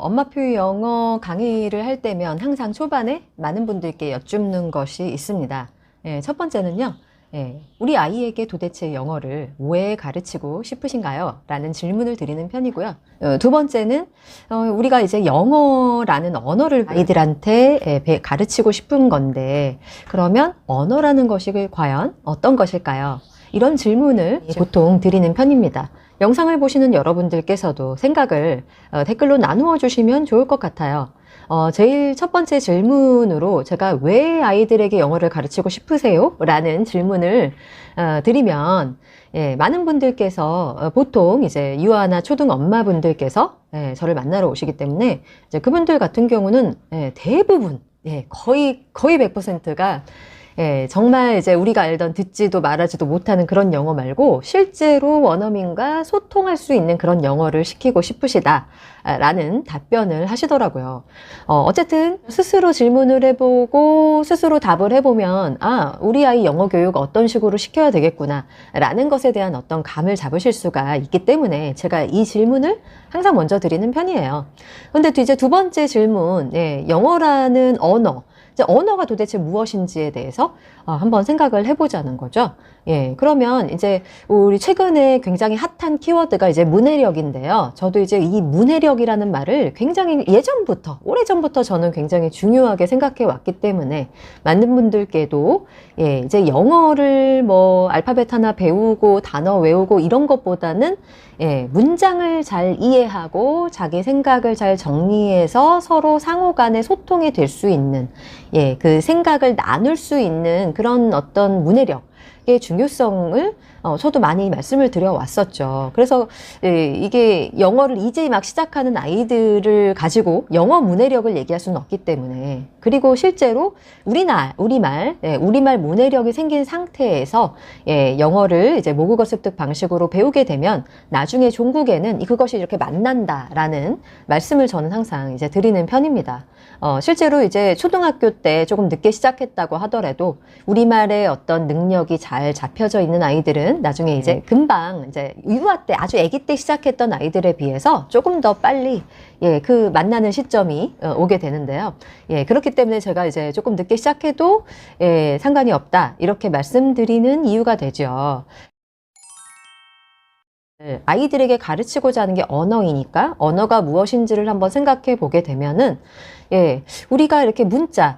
엄마표 영어 강의를 할 때면 항상 초반에 많은 분들께 여쭙는 것이 있습니다. 첫 번째는요. 우리 아이에게 도대체 영어를 왜 가르치고 싶으신가요? 라는 질문을 드리는 편이고요. 두 번째는 우리가 이제 영어라는 언어를 아이들한테 가르치고 싶은 건데 그러면 언어라는 것이 과연 어떤 것일까요? 이런 질문을 보통 드리는 편입니다. 영상을 보시는 여러분들께서도 생각을 댓글로 나누어 주시면 좋을 것 같아요. 제일 첫 번째 질문으로 제가 왜 아이들에게 영어를 가르치고 싶으세요? 라는 질문을 드리면 많은 분들께서 보통 이제 유아나 초등 엄마분들께서 저를 만나러 오시기 때문에 이제 그분들 같은 경우는 대부분 거의 100%가 정말 이제 우리가 알던 듣지도 말하지도 못하는 그런 영어 말고 실제로 원어민과 소통할 수 있는 그런 영어를 시키고 싶으시다라는 답변을 하시더라고요. 어쨌든 스스로 질문을 해보고 스스로 답을 해보면 우리 아이 영어 교육 어떤 식으로 시켜야 되겠구나 라는 것에 대한 어떤 감을 잡으실 수가 있기 때문에 제가 이 질문을 항상 먼저 드리는 편이에요. 근데 이제 두 번째 질문, 영어라는 언어가 도대체 무엇인지에 대해서 한번 생각을 해보자는 거죠. 그러면 이제 우리 최근에 굉장히 핫한 키워드가 이제 문해력인데요. 저도 이제 이 문해력이라는 말을 굉장히 예전부터, 오래전부터 저는 굉장히 중요하게 생각해 왔기 때문에 많은 분들께도 이제 영어를 뭐 알파벳 하나 배우고 단어 외우고 이런 것보다는 문장을 잘 이해하고 자기 생각을 잘 정리해서 서로 상호 간에 소통이 될 수 있는 그 생각을 나눌 수 있는 그런 어떤 문해력의 중요성을 저도 많이 말씀을 드려왔었죠. 그래서 이게 영어를 이제 막 시작하는 아이들을 가지고 영어 문해력을 얘기할 수는 없기 때문에, 그리고 실제로 우리말 문해력이 생긴 상태에서 영어를 이제 모국어 습득 방식으로 배우게 되면 나중에 종국에는 그것이 이렇게 만난다라는 말씀을 저는 항상 이제 드리는 편입니다. 실제로 이제 초등학교 때 조금 늦게 시작했다고 하더라도 우리말의 어떤 능력이 잘 잡혀져 있는 아이들은 나중에 이제 금방 이제 유아 때 아주 아기 때 시작했던 아이들에 비해서 조금 더 빨리 그 만나는 시점이 오게 되는데요. 그렇기 때문에 제가 이제 조금 늦게 시작해도 상관이 없다 이렇게 말씀드리는 이유가 되죠. 아이들에게 가르치고자 하는 게 언어이니까 언어가 무엇인지를 한번 생각해 보게 되면은 우리가 이렇게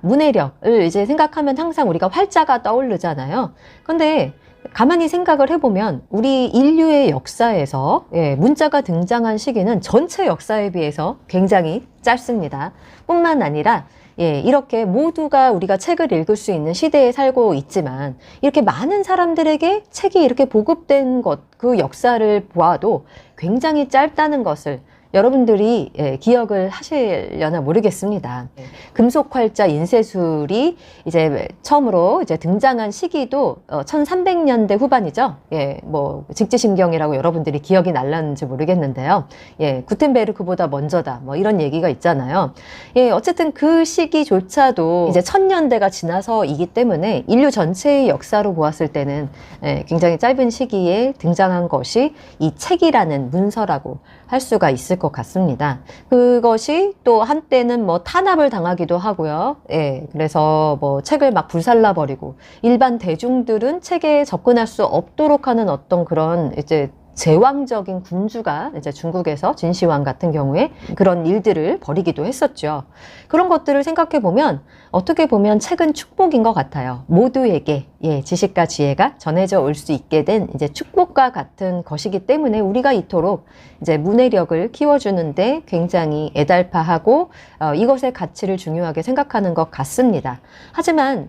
문해력을 이제 생각하면 항상 우리가 활자가 떠오르잖아요. 근데 가만히 생각을 해보면 우리 인류의 역사에서 문자가 등장한 시기는 전체 역사에 비해서 굉장히 짧습니다. 뿐만 아니라 이렇게 모두가 우리가 책을 읽을 수 있는 시대에 살고 있지만 이렇게 많은 사람들에게 책이 이렇게 보급된 그 역사를 보아도 굉장히 짧다는 것을 여러분들이 기억을 하시려나 모르겠습니다. 금속활자 인쇄술이 이제 처음으로 이제 등장한 시기도 1300년대 후반이죠. 뭐 직지심경이라고 여러분들이 기억이 날랐는지 모르겠는데요. 구텐베르크보다 먼저다. 뭐 이런 얘기가 있잖아요. 어쨌든 그 시기조차도 이제 1000년대가 지나서이기 때문에 인류 전체의 역사로 보았을 때는 굉장히 짧은 시기에 등장한 것이 이 책이라는 문서라고 할 수가 있을 것 같습니다. 그것이 또 한때는 뭐 탄압을 당하기도 하고요. 그래서 뭐 책을 막 불살라버리고 일반 대중들은 책에 접근할 수 없도록 하는 어떤 그런 이제 제왕적인 군주가 이제 중국에서 진시황 같은 경우에 그런 일들을 벌이기도 했었죠. 그런 것들을 생각해 보면 어떻게 보면 책은 축복인 것 같아요. 모두에게 지식과 지혜가 전해져 올 수 있게 된 이제 축복과 같은 것이기 때문에 우리가 이토록 이제 문해력을 키워주는데 굉장히 애달파하고 이것의 가치를 중요하게 생각하는 것 같습니다. 하지만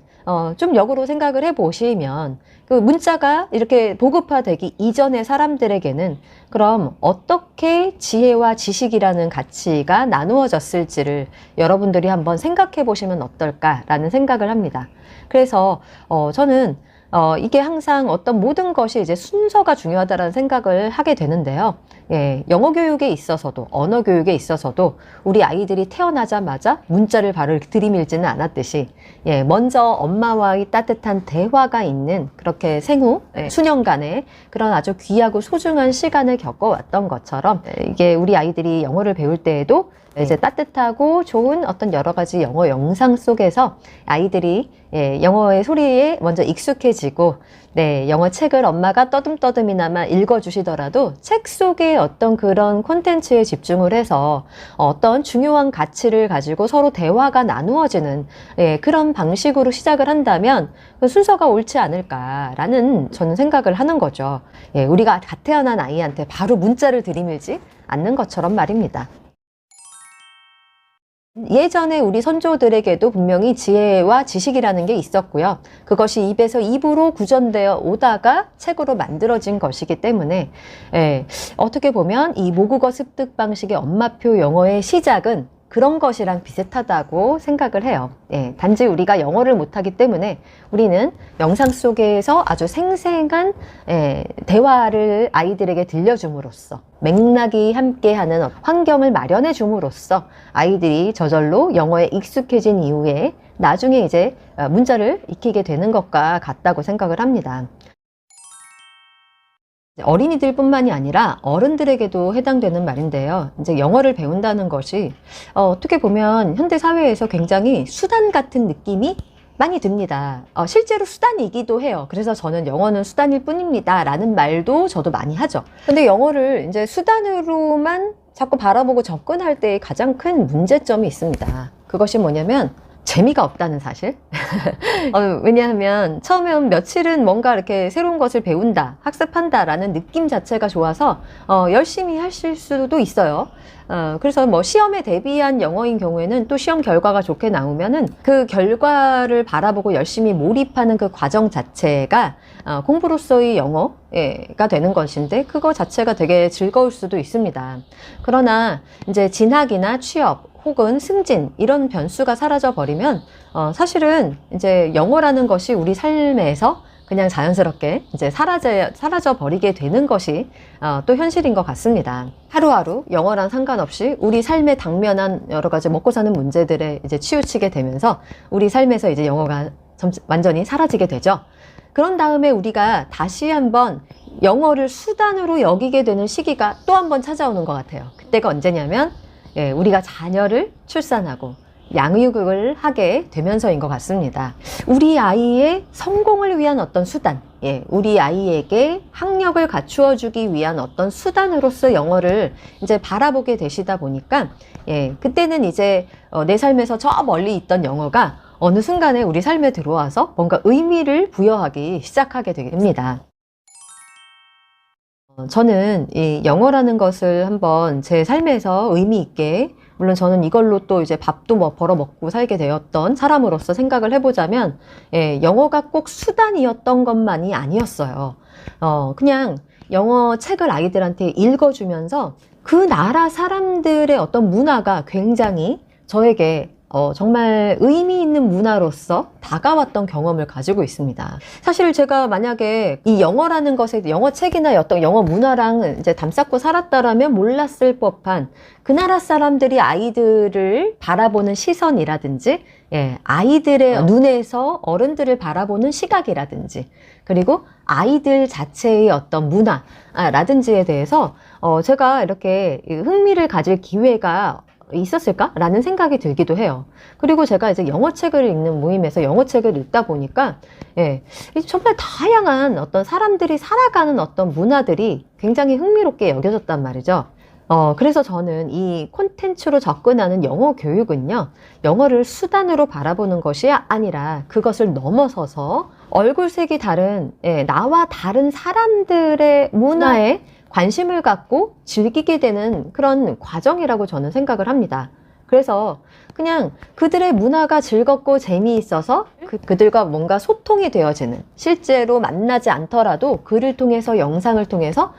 좀 역으로 생각을 해보시면 그 문자가 이렇게 보급화되기 이전의 사람들에게는 그럼 어떻게 지혜와 지식이라는 가치가 나누어졌을지를 여러분들이 한번 생각해 보시면 어떨까라는 생각을 합니다. 그래서 저는 이게 항상 어떤 모든 것이 이제 순서가 중요하다는 생각을 하게 되는데요. 영어 교육에 있어서도 언어 교육에 있어서도 우리 아이들이 태어나자마자 문자를 바로 들이밀지는 않았듯이 먼저 엄마와의 따뜻한 대화가 있는 그렇게 생후 수년간의 그런 아주 귀하고 소중한 시간을 겪어왔던 것처럼 이게 우리 아이들이 영어를 배울 때에도 이제 따뜻하고 좋은 어떤 여러 가지 영어 영상 속에서 아이들이 영어의 소리에 먼저 익숙해지고, 네, 영어 책을 엄마가 떠듬떠듬이나마 읽어주시더라도 책 속의 어떤 그런 콘텐츠에 집중을 해서 어떤 중요한 가치를 가지고 서로 대화가 나누어지는 그런 방식으로 시작을 한다면 그 순서가 옳지 않을까라는 저는 생각을 하는 거죠. 우리가 갓 태어난 아이한테 바로 문자를 들이밀지 않는 것처럼 말입니다. 예전에 우리 선조들에게도 분명히 지혜와 지식이라는 게 있었고요. 그것이 입에서 입으로 구전되어 오다가 책으로 만들어진 것이기 때문에 어떻게 보면 이 모국어 습득 방식의 엄마표 영어의 시작은 그런 것이랑 비슷하다고 생각을 해요. 단지 우리가 영어를 못하기 때문에 우리는 영상 속에서 아주 생생한 대화를 아이들에게 들려줌으로써 맥락이 함께하는 환경을 마련해 줌으로써 아이들이 저절로 영어에 익숙해진 이후에 나중에 이제 문자를 익히게 되는 것과 같다고 생각을 합니다. 어린이들뿐만이 아니라 어른들에게도 해당되는 말인데요. 이제 영어를 배운다는 것이 어떻게 보면 현대 사회에서 굉장히 수단 같은 느낌이 많이 듭니다. 실제로 수단이기도 해요. 그래서 저는 영어는 수단일 뿐입니다 라는 말도 저도 많이 하죠. 근데 영어를 이제 수단으로만 자꾸 바라보고 접근할 때 가장 큰 문제점이 있습니다. 그것이 뭐냐면 재미가 없다는 사실. 왜냐하면 처음에 며칠은 뭔가 이렇게 새로운 것을 배운다, 학습한다 라는 느낌 자체가 좋아서 열심히 하실 수도 있어요. 그래서 뭐 시험에 대비한 영어인 경우에는 또 시험 결과가 좋게 나오면은 그 결과를 바라보고 열심히 몰입하는 그 과정 자체가 공부로서의 영어가 되는 것인데 그거 자체가 되게 즐거울 수도 있습니다. 그러나 이제 진학이나 취업 혹은 승진 이런 변수가 사라져 버리면 사실은 이제 영어라는 것이 우리 삶에서 그냥 자연스럽게 이제 사라져 버리게 되는 것이 또 현실인 것 같습니다. 하루하루 영어랑 상관없이 우리 삶에 당면한 여러 가지 먹고 사는 문제들에 이제 치우치게 되면서 우리 삶에서 이제 영어가 완전히 사라지게 되죠. 그런 다음에 우리가 다시 한번 영어를 수단으로 여기게 되는 시기가 또 한 번 찾아오는 것 같아요. 그때가 언제냐면 우리가 자녀를 출산하고 양육을 하게 되면서인 것 같습니다. 우리 아이의 성공을 위한 어떤 수단, 우리 아이에게 학력을 갖추어 주기 위한 어떤 수단으로서 영어를 이제 바라보게 되시다 보니까 그때는 이제 내 삶에서 저 멀리 있던 영어가 어느 순간에 우리 삶에 들어와서 뭔가 의미를 부여하기 시작하게 됩니다. 저는 이 영어라는 것을 한번 제 삶에서 의미 있게, 물론 저는 이걸로 또 이제 밥도 뭐 벌어 먹고 살게 되었던 사람으로서 생각을 해보자면, 영어가 꼭 수단이었던 것만이 아니었어요. 그냥 영어 책을 아이들한테 읽어주면서 그 나라 사람들의 어떤 문화가 굉장히 저에게 정말 의미 있는 문화로서 다가왔던 경험을 가지고 있습니다. 사실 제가 만약에 이 영어라는 것에 영어 책이나 어떤 영어 문화랑 이제 담쌓고 살았다라면 몰랐을 법한 그 나라 사람들이 아이들을 바라보는 시선이라든지 아이들의 눈에서 어른들을 바라보는 시각이라든지 그리고 아이들 자체의 어떤 문화라든지에 대해서 제가 이렇게 흥미를 가질 기회가 있었을까라는 생각이 들기도 해요. 그리고 제가 이제 영어책을 읽는 모임에서 영어책을 읽다 보니까 정말 다양한 어떤 사람들이 살아가는 어떤 문화들이 굉장히 흥미롭게 여겨졌단 말이죠. 그래서 저는 이 콘텐츠로 접근하는 영어 교육은요, 영어를 수단으로 바라보는 것이 아니라 그것을 넘어서서 얼굴색이 다른, 나와 다른 사람들의 문화에 관심을 갖고 즐기게 되는 그런 과정이라고 저는 생각을 합니다. 그래서 그냥 그들의 문화가 즐겁고 재미있어서 그들과 뭔가 소통이 되어지는, 실제로 만나지 않더라도 글을 통해서 영상을 통해서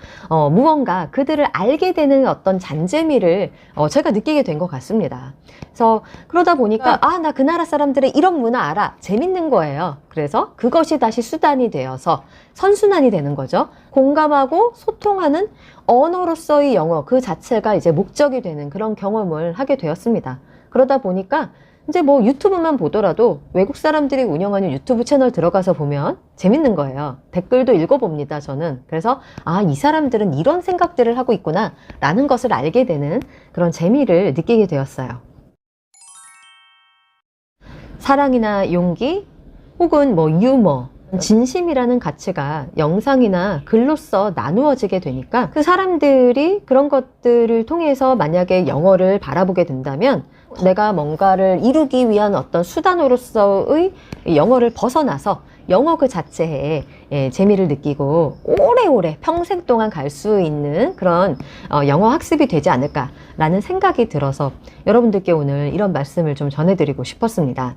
무언가 그들을 알게 되는 어떤 잔재미를 제가 느끼게 된 것 같습니다. 그래서 그러다 보니까 나 그 나라 사람들의 이런 문화 알아, 재밌는 거예요. 그래서 그것이 다시 수단이 되어서 선순환이 되는 거죠. 공감하고 소통하는 언어로서의 영어 그 자체가 이제 목적이 되는 그런 경험을 하게 되었습니다. 그러다 보니까 이제 뭐 유튜브만 보더라도 외국 사람들이 운영하는 유튜브 채널 들어가서 보면 재밌는 거예요. 댓글도 읽어봅니다, 저는. 그래서 아, 이 사람들은 이런 생각들을 하고 있구나 라는 것을 알게 되는 그런 재미를 느끼게 되었어요. 사랑이나 용기 혹은 뭐 유머, 진심이라는 가치가 영상이나 글로써 나누어지게 되니까 그 사람들이 그런 것들을 통해서 만약에 영어를 바라보게 된다면 내가 뭔가를 이루기 위한 어떤 수단으로서의 영어를 벗어나서 영어 그 자체에 재미를 느끼고 오래오래 평생 동안 갈 수 있는 그런 영어 학습이 되지 않을까라는 생각이 들어서 여러분들께 오늘 이런 말씀을 좀 전해드리고 싶었습니다.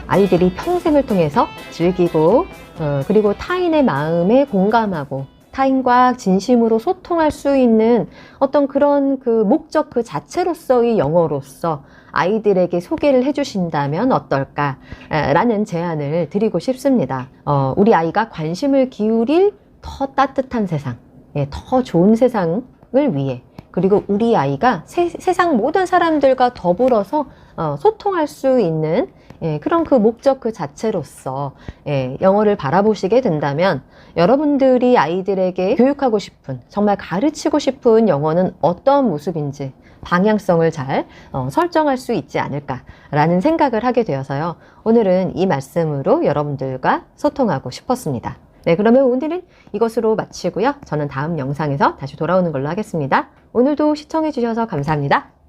아이들이 평생을 통해서 즐기고 그리고 타인의 마음에 공감하고 타인과 진심으로 소통할 수 있는 어떤 그런 그 목적 그 자체로서의 영어로서 아이들에게 소개를 해주신다면 어떨까라는 제안을 드리고 싶습니다. 우리 아이가 관심을 기울일 더 따뜻한 세상, 더 좋은 세상을 위해 그리고 우리 아이가 세상 모든 사람들과 더불어서 소통할 수 있는 그런 그 목적 그 자체로서 영어를 바라보시게 된다면 여러분들이 아이들에게 교육하고 싶은 정말 가르치고 싶은 영어는 어떤 모습인지 방향성을 잘 설정할 수 있지 않을까라는 생각을 하게 되어서요. 오늘은 이 말씀으로 여러분들과 소통하고 싶었습니다. 네, 그러면 오늘은 이것으로 마치고요. 저는 다음 영상에서 다시 돌아오는 걸로 하겠습니다. 오늘도 시청해 주셔서 감사합니다.